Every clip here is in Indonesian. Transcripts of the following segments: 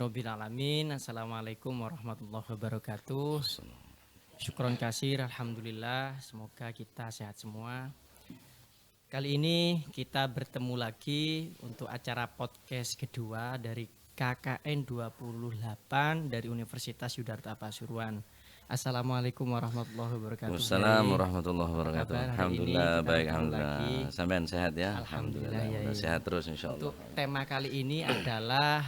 Rabbil alamin. Assalamualaikum warahmatullahi wabarakatuh. Syukron kasir, alhamdulillah. Semoga kita sehat semua. Kali ini kita bertemu lagi untuk acara podcast kedua dari KKN 28 dari Universitas Yudarta Pasuruan. Assalamualaikum warahmatullahi wabarakatuh. Assalamualaikum warahmatullahi wabarakatuh. Kabar hari Alhamdulillah ini kita baik, bertemu alhamdulillah. lagi. Sampean sehat ya? Alhamdulillah, ya, ya. Sehat terus insyaallah. Untuk tema kali ini adalah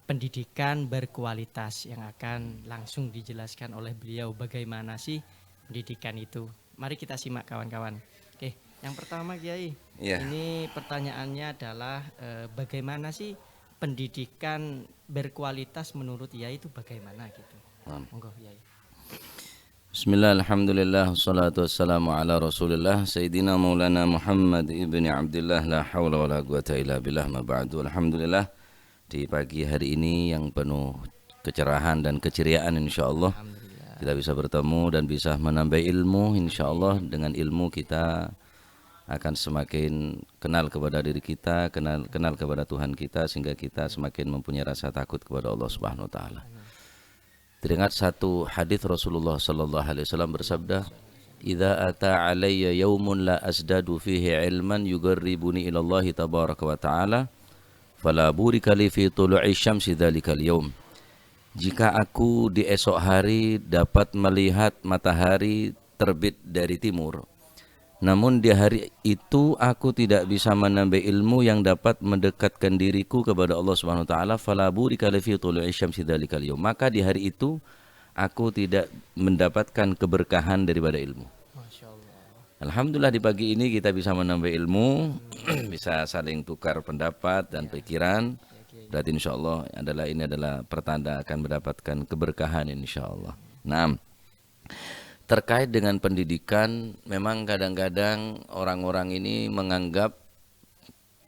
pendidikan berkualitas yang akan langsung dijelaskan oleh beliau bagaimana sih pendidikan itu. Mari kita simak kawan-kawan. Oke, yang pertama Kiai, Iya. ini pertanyaannya adalah bagaimana sih pendidikan berkualitas menurut Kiai itu bagaimana gitu. Monggo Kiai. Bismillah, alhamdulillah, wassalatu wassalamu ala rasulillah Sayyidina Maulana Muhammad ibni Abdullah, la hawla wa la quwata illa billah, ma ba'du. Alhamdulillah, di pagi hari ini yang penuh kecerahan dan keceriaan insyaallah kita bisa bertemu dan bisa menambah ilmu insyaallah. Dengan ilmu kita akan semakin kenal kepada diri kita, kenal kepada Tuhan kita, sehingga kita semakin mempunyai rasa takut kepada Allah Subhanahu wa taala. Teringat satu hadis Rasulullah sallallahu alaihi wasallam bersabda, "Idza ata alayya yaumun la asdadu fihi ilman yuqarribuni ila Allah tabaraka wa taala, fala burika li fi tulu'i syamsi dzalikal yaum." Jika aku di esok hari dapat melihat matahari terbit dari timur, namun di hari itu aku tidak bisa menambah ilmu yang dapat mendekatkan diriku kepada Allah Subhanahu wa taala, fala burika li fi tulu'i syamsi dzalikal yaum. Maka di hari itu aku tidak mendapatkan keberkahan daripada ilmu. Masya Allah. Alhamdulillah di pagi ini kita bisa menambah ilmu, bisa saling tukar pendapat dan pikiran. Berarti insyaallah ini adalah pertanda akan mendapatkan keberkahan insyaallah. Nah, terkait dengan pendidikan, memang kadang-kadang orang-orang ini menganggap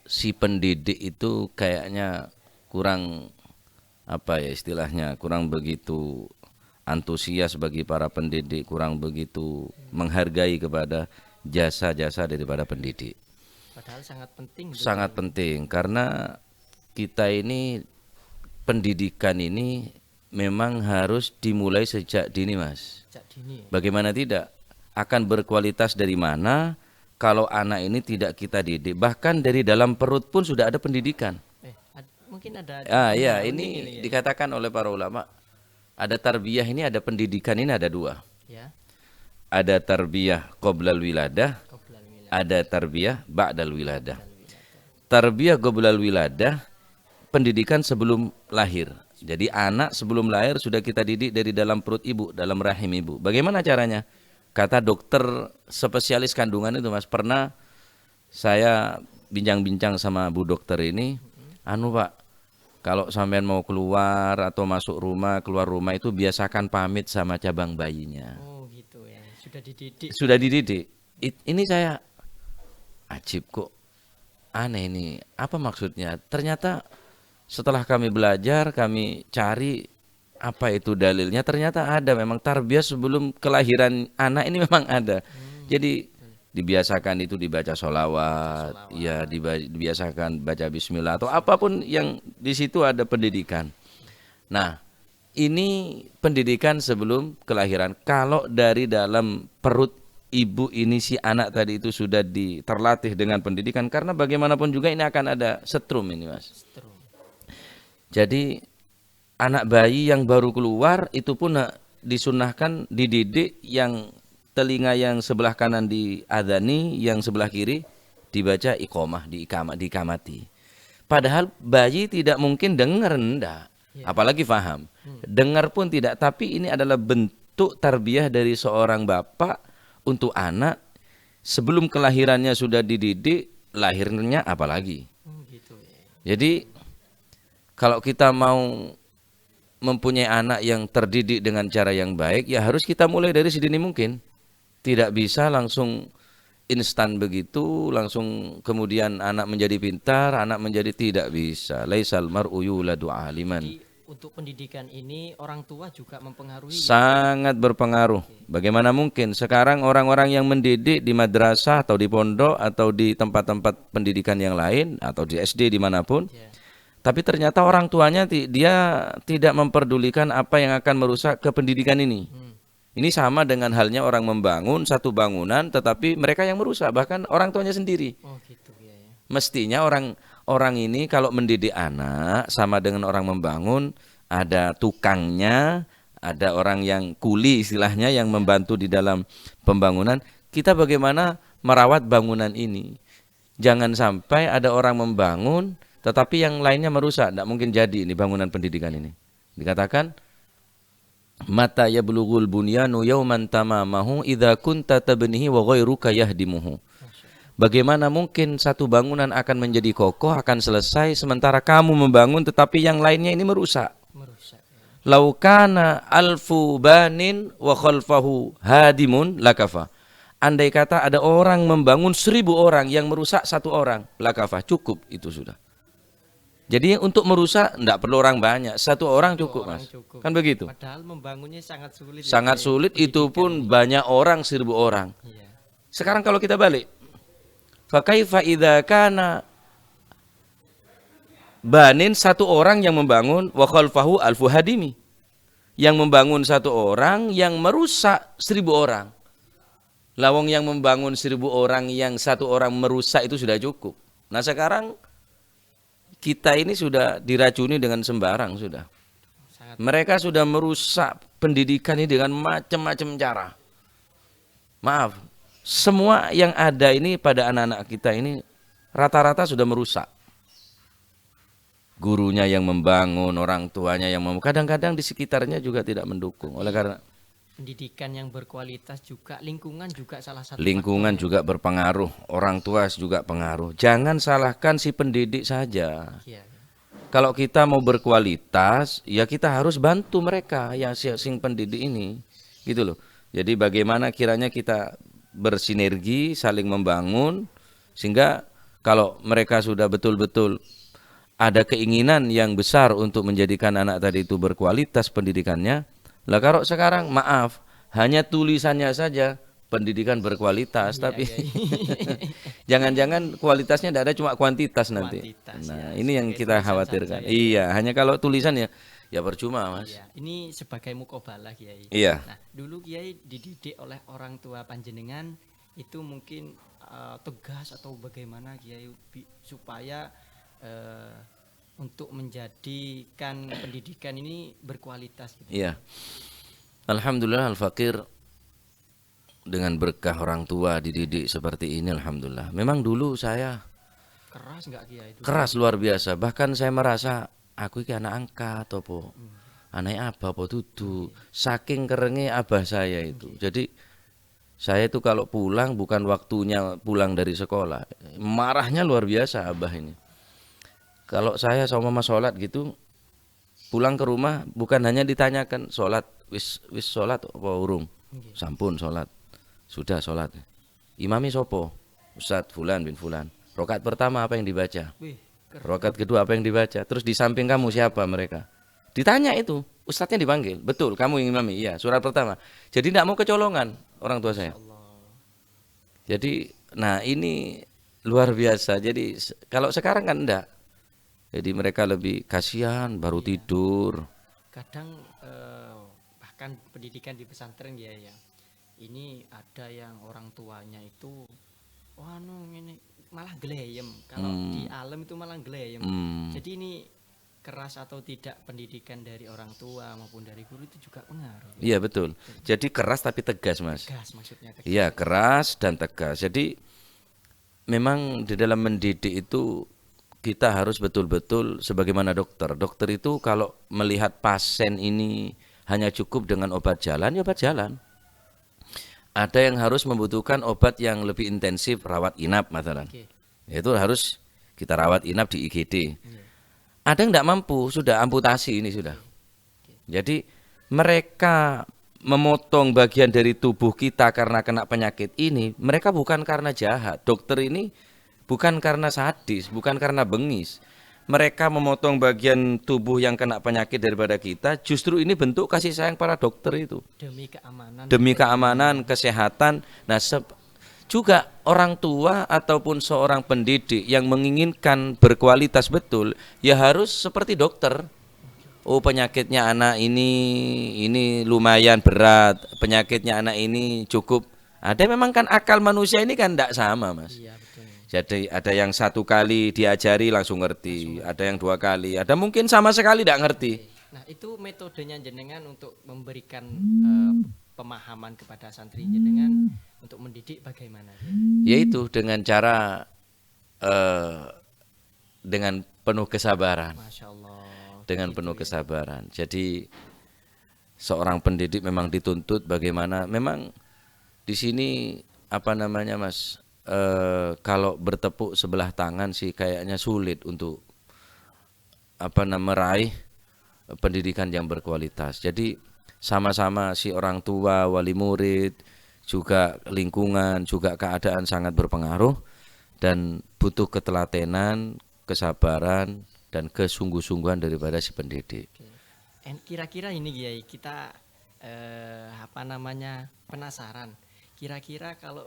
si pendidik itu kayaknya kurang kurang begitu antusias bagi para pendidik, kurang begitu menghargai kepada jasa-jasa daripada pendidik. Padahal sangat penting. Sangat penting karena kita ini pendidikan ini memang harus dimulai sejak dini, Mas. Sejak dini. Bagaimana tidak? Akan berkualitas dari mana kalau anak ini tidak kita didik? Bahkan dari dalam perut pun sudah ada pendidikan. Mungkin ada. Ya, ini dikatakan oleh para ulama. Ada tarbiyah ini, ada pendidikan ini ada dua. Ya. Ada tarbiyah qoblal wiladah, ada tarbiyah ba'dal wiladah. Tarbiyah qoblal wiladah, pendidikan sebelum lahir. Jadi anak sebelum lahir sudah kita didik dari dalam perut ibu, dalam rahim ibu. Bagaimana caranya? Kata dokter spesialis kandungan itu, Mas, pernah saya bincang-bincang sama Bu dokter ini, Pak, kalau sampean mau keluar atau masuk rumah, keluar rumah itu biasakan pamit sama cabang bayinya. Oh gitu ya, sudah dididik. Sudah dididik. Ini saya ajib kok, aneh ini, apa maksudnya? Ternyata setelah kami belajar, kami cari apa itu dalilnya, ternyata ada memang tarbiyah sebelum kelahiran anak ini memang ada. Jadi dibiasakan itu dibaca sholawat, ya dibiasakan baca bismillah atau apapun yang di situ ada pendidikan. Nah, ini pendidikan sebelum kelahiran. Kalau dari dalam perut ibu ini si anak tadi itu sudah terlatih dengan pendidikan, karena bagaimanapun juga ini akan ada setrum ini, Mas. Jadi anak bayi yang baru keluar itu pun disunahkan dididik, yang telinga yang sebelah kanan diadzani, yang sebelah kiri dibaca iqamah, diikamati. Padahal bayi tidak mungkin dengar, enggak, apalagi paham. Dengar pun tidak, tapi ini adalah bentuk tarbiyah dari seorang bapak untuk anak. Sebelum kelahirannya sudah dididik, lahirnya apalagi. Jadi kalau kita mau mempunyai anak yang terdidik dengan cara yang baik, ya harus kita mulai dari sedini mungkin. Tidak bisa langsung instan begitu, langsung kemudian anak menjadi pintar, anak menjadi, tidak bisa. Laisal mar'u yuladu aliman. Jadi untuk pendidikan ini orang tua juga mempengaruhi. Sangat berpengaruh. Bagaimana mungkin sekarang orang-orang yang mendidik di madrasah atau di pondok atau di tempat-tempat pendidikan yang lain atau di SD dimanapun, Tapi ternyata orang tuanya dia tidak memperdulikan apa yang akan merusak kependidikan ini. Ini sama dengan halnya orang membangun satu bangunan tetapi mereka yang merusak, bahkan orang tuanya sendiri. Oh gitu Kiai. Mestinya orang ini kalau mendidik anak sama dengan orang membangun, ada tukangnya, ada orang yang kuli istilahnya yang membantu di dalam pembangunan. Kita bagaimana merawat bangunan ini? Jangan sampai ada orang membangun tetapi yang lainnya merusak. Tidak mungkin jadi ini bangunan pendidikan ini. Dikatakan mata yablughul bunyanu yauman tamamahu idza kunta tabnihi wa ghairuka yahdimuhu. Bagaimana mungkin satu bangunan akan menjadi kokoh, akan selesai sementara kamu membangun tetapi yang lainnya ini merusak. Merusak. Ya. Lau kana alfu banin wa khalfahu hadimun lakafa. Andai kata ada orang membangun 1000 orang yang merusak 1 orang, lakafa, cukup itu sudah. Jadi untuk merusak tidak perlu orang banyak, 1 orang cukup, Orang Mas. cukup. Kan begitu. Padahal membangunnya sangat sulit. ya, Sangat Kiai. sulit, itu pun banyak orang, 1000 orang. Iya. Sekarang kalau kita balik, fa kaifa idza kana banin 1 orang yang membangun wa khalfahu alfu hadimi. Yang membangun 1 orang yang merusak 1000 orang. Lawang yang membangun 1000 orang yang 1 orang merusak itu sudah cukup. Nah sekarang kita ini sudah diracuni dengan sembarang sudah. Sangat. Mereka sudah merusak pendidikan ini dengan macam-macam cara. Maaf, semua yang ada ini pada anak-anak kita ini rata-rata sudah merusak. Gurunya yang membangun, orang tuanya yang kadang-kadang di sekitarnya juga tidak mendukung. Oleh karena Pendidikan yang berkualitas juga, lingkungan juga salah satu lingkungan juga berpengaruh, orang tua juga pengaruh. Jangan salahkan si pendidik saja. Iya. Kalau kita mau berkualitas, ya kita harus bantu mereka yang sing pendidik ini, gitu loh. Jadi bagaimana kiranya kita bersinergi, saling membangun, sehingga kalau mereka sudah betul-betul ada keinginan yang besar untuk menjadikan anak tadi itu berkualitas pendidikannya. Lah kalau sekarang maaf, hanya tulisannya saja pendidikan berkualitas, tapi jangan-jangan kualitasnya tidak ada, cuma kuantitas nanti. Kuantitas, Nah, ya, ini yang sebagai kita tulisan khawatirkan. saja, ya. Iya, hanya kalau tulisan ya percuma, Mas. Iya, ini sebagai mukobalah Kiai. Iya. Nah, dulu Kiai dididik oleh orang tua panjenengan itu mungkin tegas atau bagaimana Kiai supaya untuk menjadikan pendidikan ini berkualitas gitu. Iya. Alhamdulillah al-fakir dengan berkah orang tua dididik seperti ini, alhamdulillah. Memang dulu saya Keras enggak Kiai itu? keras luar biasa. Bahkan saya merasa aku ini anak angkat apa? Anak abah apa dudu. Saking kerengnya abah saya itu. Jadi saya itu kalau pulang bukan waktunya pulang dari sekolah. Marahnya luar biasa abah ini. Kalau saya sama mama sholat gitu, pulang ke rumah bukan hanya ditanyakan sholat, wis sholat apa urung? Sampun sholat, sudah sholat. Imami sopo? Ustadz Fulan bin Fulan. Rokat pertama apa yang dibaca? Wih, Rokat kedua apa yang dibaca? Terus di samping kamu siapa mereka? Ditanya itu, ustadznya dipanggil. Betul, kamu yang imami? Iya, surat pertama. Jadi tidak mau kecolongan orang tua saya. Jadi, nah ini luar biasa. Jadi kalau sekarang kan enggak. Jadi mereka lebih kasihan, baru tidur. kadang bahkan pendidikan di pesantren ya, ini ada yang orang tuanya itu wah ini malah geleyem, kalau di alam itu malah geleyem. Jadi ini keras atau tidak pendidikan dari orang tua maupun dari guru itu juga pengaruh. Iya betul. Jadi keras tapi tegas, Mas. Tegas maksudnya, tegas. Iya, keras dan tegas. Jadi memang di dalam mendidik itu kita harus betul-betul sebagaimana dokter. Dokter itu kalau melihat pasien ini hanya cukup dengan obat jalan, ya obat jalan. Ada yang harus membutuhkan obat yang lebih intensif, rawat inap misalnya. Itu harus kita rawat inap di IGD. Ada yang tidak mampu, sudah amputasi ini sudah. Jadi mereka memotong bagian dari tubuh kita karena kena penyakit ini, mereka bukan karena jahat. Dokter ini bukan karena sadis, bukan karena bengis. Mereka memotong bagian tubuh yang kena penyakit daripada kita, justru ini bentuk kasih sayang para dokter itu. Demi keamanan. Demi keamanan, kesehatan. Nah, juga orang tua ataupun seorang pendidik yang menginginkan berkualitas betul, ya harus seperti dokter. Oh, penyakitnya anak ini lumayan berat, penyakitnya anak ini cukup. Ada memang kan akal manusia ini kan tidak sama, Mas. Iya, betul. Jadi ada yang 1 kali diajari langsung ngerti, ada yang 2 kali, ada mungkin sama sekali tidak ngerti. Nah, itu metodenya jenengan untuk memberikan pemahaman kepada santri jenengan untuk mendidik bagaimana? Yaitu dengan cara dengan penuh kesabaran. Masya Allah. Dengan penuh kesabaran. Jadi seorang pendidik memang dituntut bagaimana. Memang di sini apa namanya, Mas? Kalau bertepuk sebelah tangan sih kayaknya sulit untuk meraih pendidikan yang berkualitas. Jadi sama-sama si orang tua, wali murid, juga lingkungan, juga keadaan sangat berpengaruh dan butuh ketelatenan, kesabaran dan kesungguh-sungguhan daripada si pendidik. Kira-kira ini Kiai, kita penasaran. Kira-kira kalau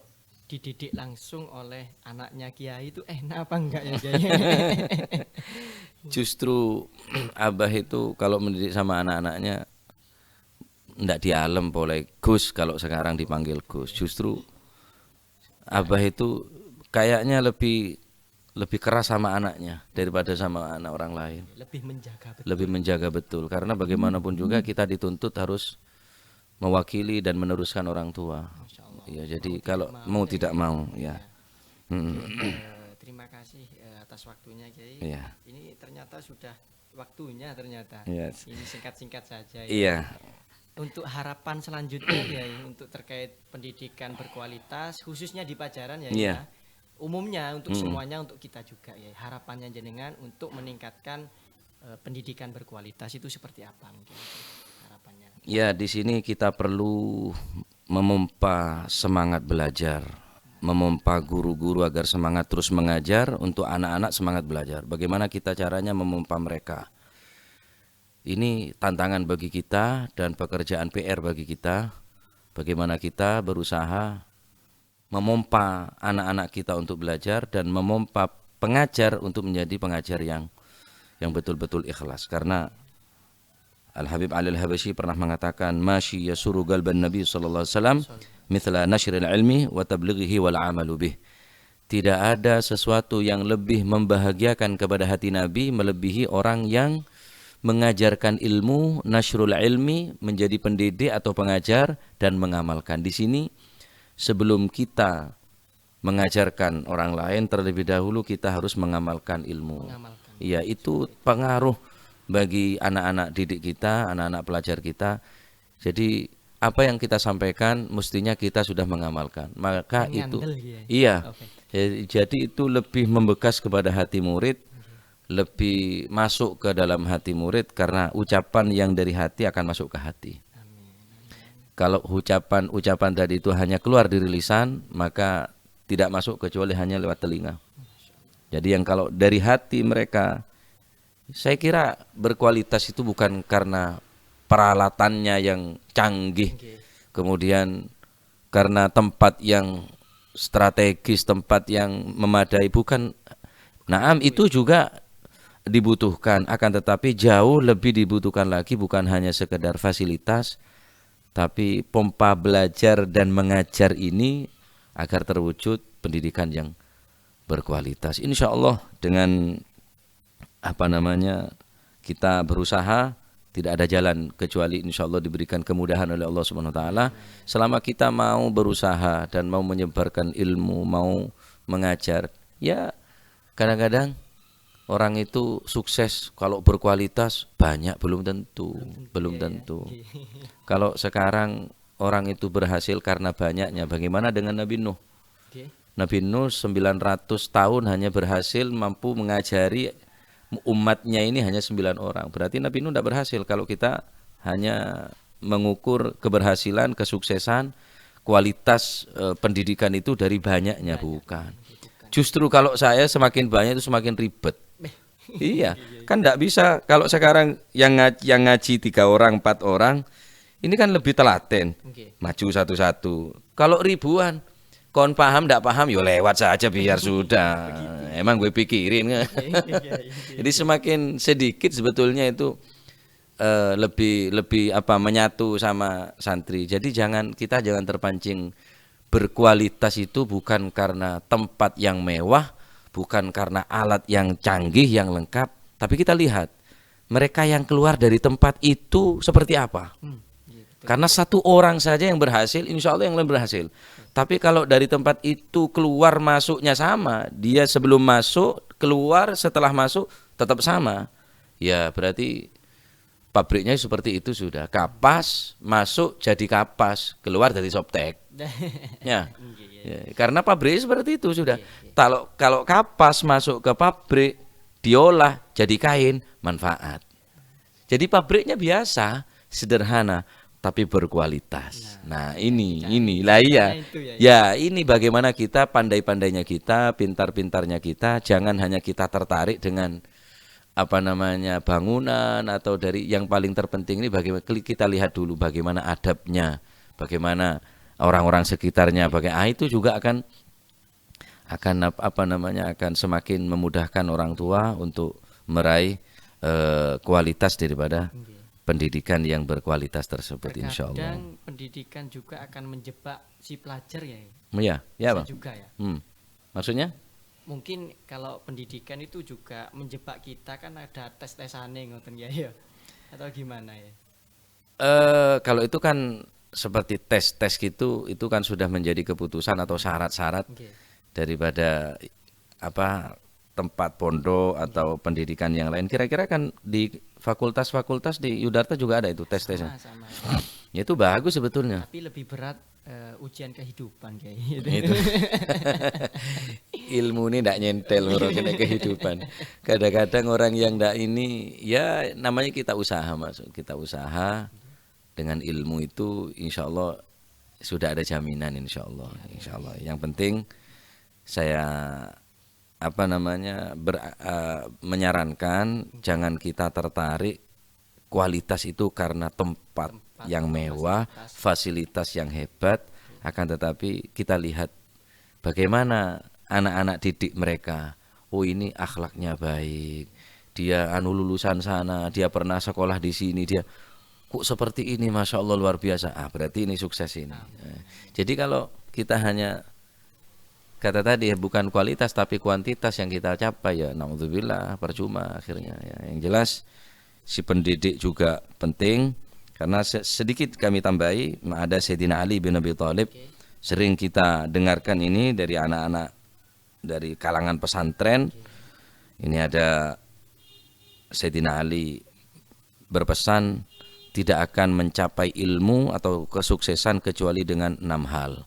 dididik langsung oleh anaknya Kiai itu enak apa enggak ya Kiai? Justru Abah itu kalau mendidik sama anak-anaknya enggak dialem oleh Gus, kalau sekarang dipanggil Gus. Justru Abah itu kayaknya lebih keras sama anaknya daripada sama anak orang lain. Lebih menjaga betul karena bagaimanapun juga kita dituntut harus mewakili dan meneruskan orang tua. Ya, jadi kalau mau tidak mau ya. Terima kasih atas waktunya Kiai. Ya. Ini ternyata sudah waktunya ternyata. Yes. Ini singkat-singkat saja. Iya. Untuk harapan selanjutnya Kiai untuk terkait pendidikan berkualitas khususnya di Pajaran ya. Iya. Umumnya untuk semuanya, untuk kita juga ya. Harapannya jenengan untuk meningkatkan pendidikan berkualitas itu seperti apa mungkin harapannya? Ya, di sini kita perlu memompa semangat belajar, memompa guru-guru agar semangat terus mengajar, untuk anak-anak semangat belajar. Bagaimana kita caranya memompa mereka? Ini tantangan bagi kita dan pekerjaan PR bagi kita. Bagaimana kita berusaha memompa anak-anak kita untuk belajar dan memompa pengajar untuk menjadi pengajar yang betul-betul ikhlas. Karena Al-Habib Ali Al-Habasyi pernah mengatakan, "Masyi yasuru qalban Nabi sallallahu alaihi wasallam mithla nashril ilmi wa tablighihi wal amalu bih." Tidak ada sesuatu yang lebih membahagiakan kepada hati Nabi melebihi orang yang mengajarkan ilmu, nashrul ilmi, menjadi pendidik atau pengajar dan mengamalkan. Di sini sebelum kita mengajarkan orang lain, terlebih dahulu kita harus mengamalkan ilmu. Iya, itu pengaruh bagi anak-anak didik kita, anak-anak pelajar kita. Jadi apa yang kita sampaikan mestinya kita sudah mengamalkan. Maka itu iya. Jadi itu lebih membekas kepada hati murid, lebih masuk ke dalam hati murid karena ucapan yang dari hati akan masuk ke hati. Kalau ucapan tadi itu hanya keluar dari lisan, maka tidak masuk kecuali hanya lewat telinga. Jadi yang kalau dari hati mereka, saya kira berkualitas itu bukan karena peralatannya yang canggih, kemudian karena tempat yang strategis, tempat yang memadai, bukan. Naam, itu juga dibutuhkan, akan tetapi jauh lebih dibutuhkan lagi bukan hanya sekedar fasilitas, tapi pompa belajar dan mengajar ini agar terwujud pendidikan yang berkualitas. Insya Allah dengan kita berusaha, tidak ada jalan kecuali insya Allah diberikan kemudahan oleh Allah Subhanahu Wa Taala. Selama kita mau berusaha dan mau menyebarkan ilmu, mau mengajar, ya kadang-kadang orang itu sukses kalau berkualitas banyak belum tentu. Kalau sekarang orang itu berhasil karena banyaknya, bagaimana dengan Nabi Nuh? Nabi Nuh 900 tahun hanya berhasil mampu mengajari umatnya ini hanya 9 orang. Berarti Nabi Nuh tidak berhasil. Kalau kita hanya mengukur keberhasilan, kesuksesan, kualitas pendidikan itu dari banyaknya, bukan. Justru kalau saya semakin banyak itu semakin ribet. Iya, kan tidak bisa. Kalau sekarang yang ngaji 3 orang, 4 orang, ini kan lebih telaten, maju satu-satu. Kalau ribuan, Kon paham ndak paham yo lewat saja biar sudah. Emang gue pikirin. Jadi semakin sedikit sebetulnya itu lebih apa menyatu sama santri. Jadi kita jangan terpancing. Berkualitas itu bukan karena tempat yang mewah, bukan karena alat yang canggih yang lengkap, tapi kita lihat mereka yang keluar dari tempat itu seperti apa. Karena satu orang saja yang berhasil, insya Allah yang lain berhasil. Tapi kalau dari tempat itu keluar masuknya sama, dia sebelum masuk, keluar setelah masuk tetap sama, ya berarti pabriknya seperti itu sudah. Kapas masuk jadi kapas, keluar dari softtek. Ya. Ya, karena pabrik seperti itu sudah. Kalau kapas masuk ke pabrik, diolah jadi kain, manfaat. Jadi pabriknya biasa, sederhana, tapi berkualitas. Nah, inilah iya. Ya, ini bagaimana kita pandai-pandainya kita, pintar-pintarnya kita, jangan hanya kita tertarik dengan apa namanya bangunan atau dari yang paling terpenting ini bagaimana kita lihat dulu bagaimana adabnya, bagaimana orang-orang sekitarnya, bagaimana itu juga akan apa namanya akan semakin memudahkan orang tua untuk meraih kualitas daripada pendidikan yang berkualitas tersebut, insya Allah. Kadang pendidikan juga akan menjebak si pelajar ya. Iya, ya Bang. Juga ya. Maksudnya? Mungkin kalau pendidikan itu juga menjebak kita kan ada tes-tesane ngoten ya, atau gimana ya? Kalau itu kan seperti tes gitu, itu kan sudah menjadi keputusan atau syarat-syarat daripada apa tempat pondok atau pendidikan yang lain. Kira-kira kan di fakultas-fakultas di Yudarta juga ada itu tes-tesnya. Sama. Ya, itu bagus sebetulnya. Tapi lebih berat ujian kehidupan kayak gitu. Itu. Ilmu ini ndak nyentel kena kehidupan. Kadang-kadang orang yang ndak ini ya namanya kita usaha kita usaha dengan ilmu itu insya Allah sudah ada jaminan insya Allah. Yang penting saya apa namanya menyarankan jangan kita tertarik kualitas itu karena tempat yang mewah, fasilitas yang hebat, akan tetapi kita lihat bagaimana anak-anak didik mereka. Oh, ini akhlaknya baik, dia lulusan sana, dia pernah sekolah di sini, dia kok seperti ini, masya Allah luar biasa. Berarti ini sukses ini. Jadi kalau kita hanya kata tadi bukan kualitas tapi kuantitas yang kita capai, ya naudzubillah, percuma akhirnya. Ya, yang jelas si pendidik juga penting. Karena sedikit kami tambahi, ada Sayyidina Ali bin Abi Thalib. Sering kita dengarkan ini dari anak-anak dari kalangan pesantren. Ini ada Sayyidina Ali berpesan tidak akan mencapai ilmu atau kesuksesan kecuali dengan 6 hal.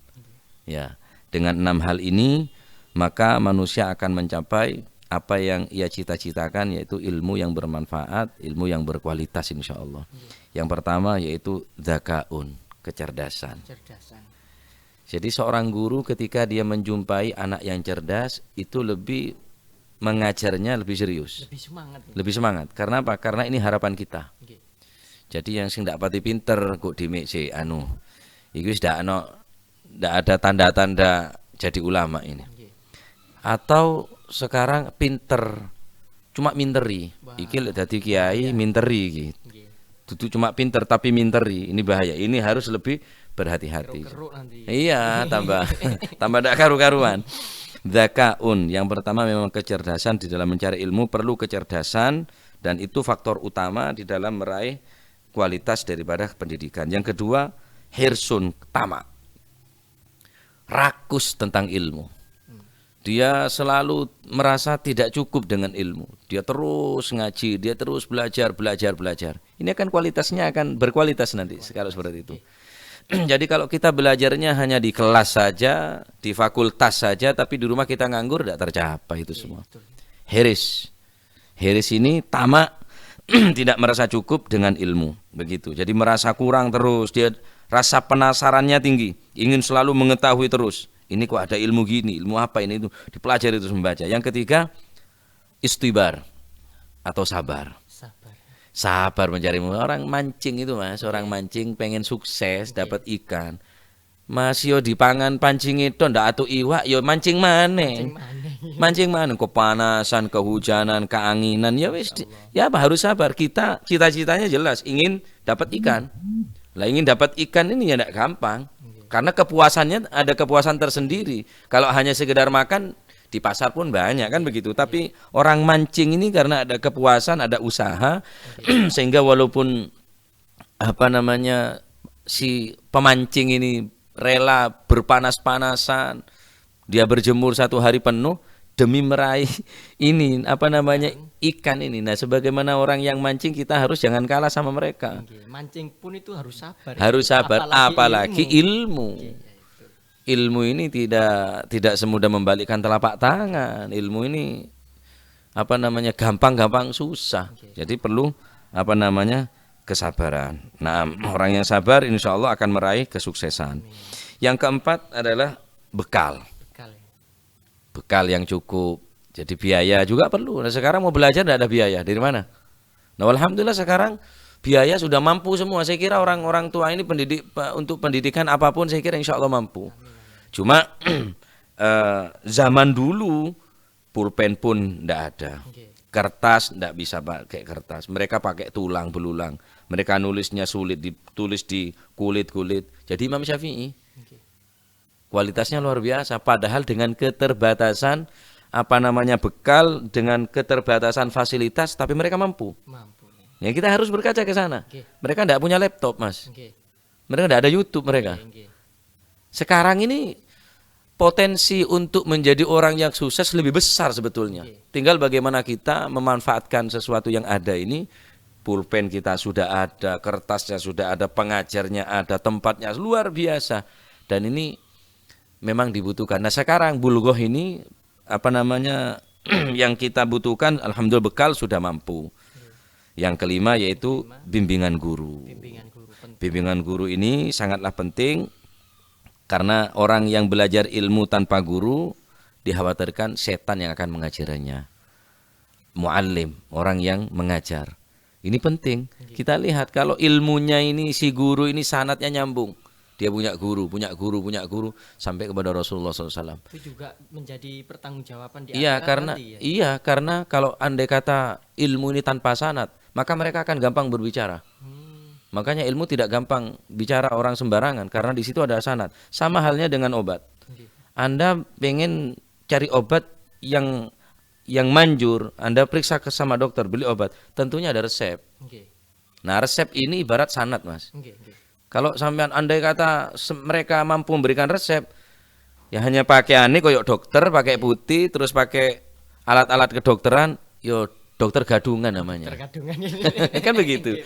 Ya, dengan 6 hal ini maka manusia akan mencapai apa yang ia cita-citakan, yaitu ilmu yang bermanfaat, ilmu yang berkualitas insya Allah. Yang pertama yaitu dzakaun, kecerdasan. Jadi seorang guru ketika dia menjumpai anak yang cerdas itu lebih mengajarnya lebih serius, lebih semangat. Karena apa? Karena ini harapan kita. Jadi yang sing ndak pati pinter kok dimik iki wis ndak ada tanda-tanda jadi ulama ini. Atau sekarang pinter cuma minteri, iki lek dadi kiai minteri iki. Dudu cuma pinter tapi minteri, ini bahaya. Ini harus lebih berhati-hati. Iya, tambah ndak karu-karuan. Dzakaun, yang pertama memang kecerdasan di dalam mencari ilmu, perlu kecerdasan dan itu faktor utama di dalam meraih kualitas daripada pendidikan. Yang kedua, hirsun, tamak. Rakus tentang ilmu. Dia selalu merasa tidak cukup dengan ilmu. Dia terus ngaji, dia terus belajar. Ini akan kualitasnya akan berkualitas nanti kalau seperti itu. Jadi kalau kita belajarnya hanya di kelas saja, di fakultas saja, tapi di rumah kita nganggur, tidak tercapai itu semua. Hiris ini tamak, tidak merasa cukup dengan ilmu, begitu. Jadi merasa kurang terus, dia rasa penasarannya tinggi, ingin selalu mengetahui terus. Ini kok ada ilmu gini, ilmu apa ini itu, dipelajari terus membaca. Yang ketiga, istibar atau sabar. Sabar mencari orang mancing itu Mas, orang mancing pengen sukses dapat ikan. Mas yo dipangan pancing itu ndak atu iwak yo mancing maneh. Mancing maneh kepanasan, kehujanan, keanginan ya wis ya apa harus sabar. Kita cita-citanya jelas ingin dapat ikan. Lah ingin dapat ikan ini ya ndak gampang. Karena kepuasannya ada kepuasan tersendiri. Kalau hanya sekedar makan di pasar pun banyak kan begitu. Tapi orang mancing ini karena ada kepuasan, ada usaha sehingga walaupun apa namanya si pemancing ini rela berpanas-panasan, dia berjemur 1 hari penuh demi meraih ini apa namanya ikan ini. Nah, sebagaimana orang yang mancing kita harus jangan kalah sama mereka. Mancing pun itu harus sabar. Harus sabar, apalagi ilmu. Ilmu ini tidak semudah membalikkan telapak tangan. Ilmu ini apa namanya gampang-gampang susah. Jadi perlu apa namanya kesabaran. Nah, orang yang sabar insya Allah akan meraih kesuksesan. Yang keempat adalah bekal. Bekal yang cukup. Jadi biaya juga perlu. Nah, sekarang mau belajar tidak ada biaya. Dari mana? Nah, alhamdulillah sekarang biaya sudah mampu semua. Saya kira orang-orang tua ini untuk pendidikan apapun saya kira insya Allah mampu. Cuma zaman dulu pulpen pun tidak ada. Kertas tidak bisa pakai kertas. Mereka pakai tulang belulang. Mereka nulisnya sulit, ditulis di kulit-kulit. Jadi Imam Syafi'i kualitasnya luar biasa. Padahal dengan keterbatasan apa namanya bekal, dengan keterbatasan fasilitas, tapi mereka mampu. Ya kita harus berkaca ke sana. Mereka tidak punya laptop, Mas. Mereka tidak ada YouTube mereka. Sekarang ini potensi untuk menjadi orang yang sukses lebih besar sebetulnya. Tinggal bagaimana kita memanfaatkan sesuatu yang ada ini. Pulpen kita sudah ada, kertasnya sudah ada, pengajarnya ada, tempatnya luar biasa. Dan ini memang dibutuhkan. Nah sekarang bulgoh ini apa namanya yang kita butuhkan, alhamdulillah bekal sudah mampu. Yang kelima yaitu bimbingan guru. Bimbingan guru ini sangatlah penting. Karena orang yang belajar ilmu tanpa guru dikhawatirkan setan yang akan mengajarinya. Muallim, orang yang mengajar. Ini penting. Kita lihat kalau ilmunya ini si guru ini sanadnya nyambung. Dia punya guru sampai kepada Rasulullah SAW. Itu juga menjadi pertanggungjawaban di iya, akhirat karena nanti, ya? Iya, karena kalau andai kata ilmu ini tanpa sanad, maka mereka akan gampang berbicara. Makanya ilmu tidak gampang bicara orang sembarangan karena di situ ada sanad. Sama halnya dengan obat. Anda pengen cari obat yang manjur, Anda periksa sama dokter, beli obat, tentunya ada resep. Nah, resep ini ibarat sanad, Mas. Kalau sampean andai kata mereka mampu memberikan resep, ya hanya pakai aneh koyok dokter, pakai putih, terus pakai alat-alat kedokteran, yo dokter gadungan namanya. Kan begitu.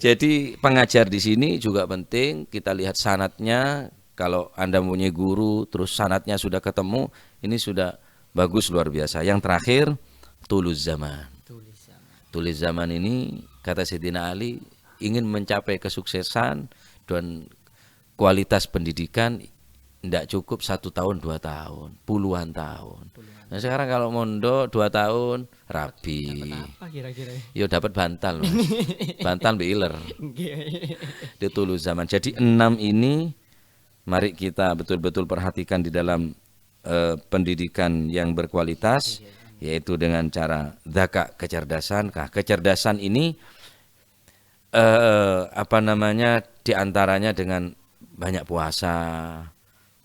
Jadi pengajar di sini juga penting. Kita lihat sanadnya. Kalau Anda mempunyai guru, terus sanadnya sudah ketemu, ini sudah bagus luar biasa. Yang terakhir, tulus zaman. Tulus zaman ini kata Sayyidina Ali ingin mencapai kesuksesan dan kualitas pendidikan tidak cukup 1 tahun 2 tahun, puluhan tahun. Nah sekarang kalau mondok 2 tahun rapi. Apa kira-kira? Yo dapat bantal, Mas. Bantal biler. Di tulus zaman. Jadi 6 ini mari kita betul-betul perhatikan di dalam pendidikan yang berkualitas, yaitu dengan cara zakat kecerdasan. Kecerdasan ini apa namanya diantaranya dengan banyak puasa,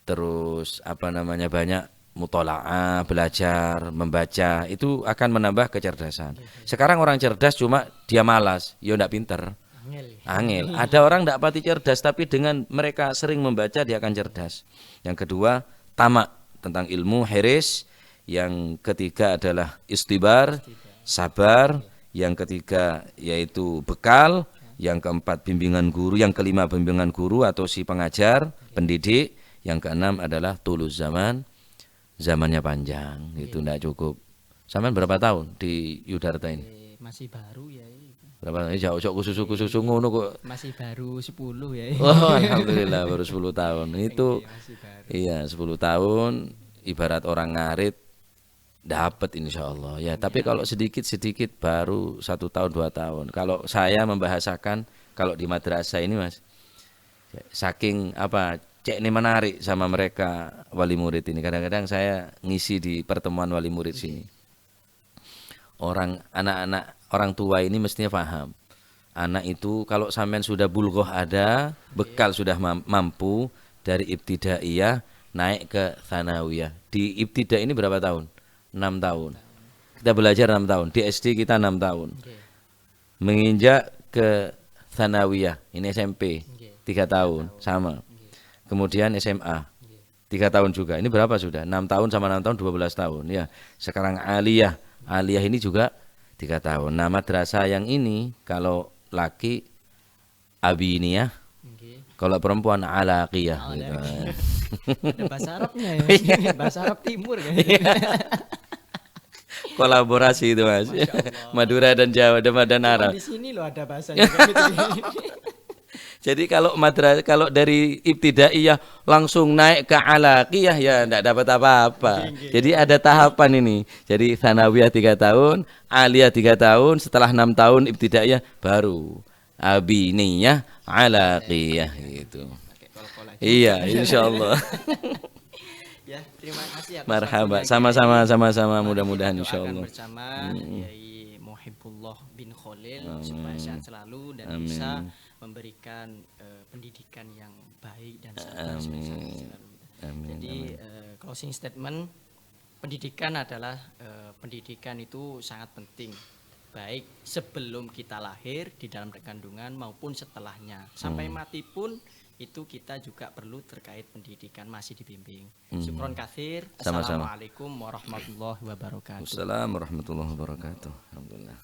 terus apa namanya banyak mutola'ah, belajar, membaca, itu akan menambah kecerdasan. Sekarang orang cerdas cuma dia malas, ya ndak pinter. Angel. Ada orang ndak pati cerdas tapi dengan mereka sering membaca dia akan cerdas. Yang kedua, tamak tentang ilmu, hiris. Yang ketiga adalah istibar, sabar. Yang ketiga yaitu bekal. Yang keempat bimbingan guru. Yang kelima bimbingan guru atau si pengajar, pendidik. Yang keenam adalah tulus zaman. Zamannya panjang, itu tidak cukup. Sampean berapa tahun di Yudarta ini? Masih baru ya. Berapa? Jauh-jauh khusus ngono kok. Masih baru 10 ya. Oh, alhamdulillah baru 10 tahun. Itu iya 10 tahun ibarat orang ngarit dapat insyaallah. Ya, tapi kalau sedikit-sedikit baru 1 tahun 2 tahun. Kalau saya membahasakan kalau di madrasah ini Mas, saking apa cek ini menarik sama mereka wali murid ini. Kadang-kadang saya ngisi di pertemuan wali murid sini. Anak-anak orang tua ini mestinya paham. Anak itu kalau sampean sudah bulghoh ada, bekal sudah mampu dari ibtidaiyah naik ke tsanawiyah. Di ibtida ini berapa tahun? 6 tahun. Kita belajar 6 tahun. Di SD kita 6 tahun. Menginjak ke tsanawiyah, ini SMP 3 tahun, sama. Kemudian SMA 3 tahun juga. Ini berapa sudah? 6 tahun sama 6 tahun 12 tahun ya. Sekarang aliyah ini juga 3 tahun. Nah, madrasah yang ini kalau laki abiniyah, kalau perempuan alaqiyah gitu. Ada bahasa Arabnya ya. Bahasa Arab Timur kan. Kolaborasi itu Mas. Madura dan Jawa dan Arab. Di sini loh ada bahasanya kayak gitu. Jadi kalau dari ibtidaiyah langsung naik ke alaqiyah ya enggak dapat apa-apa. Jadi ada tahapan ini. Jadi tsanawiyah 3 tahun, aliyah 3 tahun, setelah 6 tahun ibtidaiyah baru abiniyah, alaqiyah gitu. Iya, insyaallah. Ya, terima kasih atas Marhaba. waktunya, Sama-sama mudah-mudahan Kita doakan insyaallah. bersama Kiai Muhibbullah bin Khalil supaya sehat selalu dan bisa memberikan pendidikan yang baik dan sabar selalu. Jadi closing statement, pendidikan adalah pendidikan itu sangat penting, baik sebelum kita lahir di dalam kandungan maupun setelahnya sampai mati pun itu kita juga perlu terkait pendidikan masih dibimbing. Syukron katsir. Sama-sama. Assalamualaikum warahmatullahi wabarakatuh. Assalamualaikum warahmatullahi wabarakatuh. Alhamdulillah.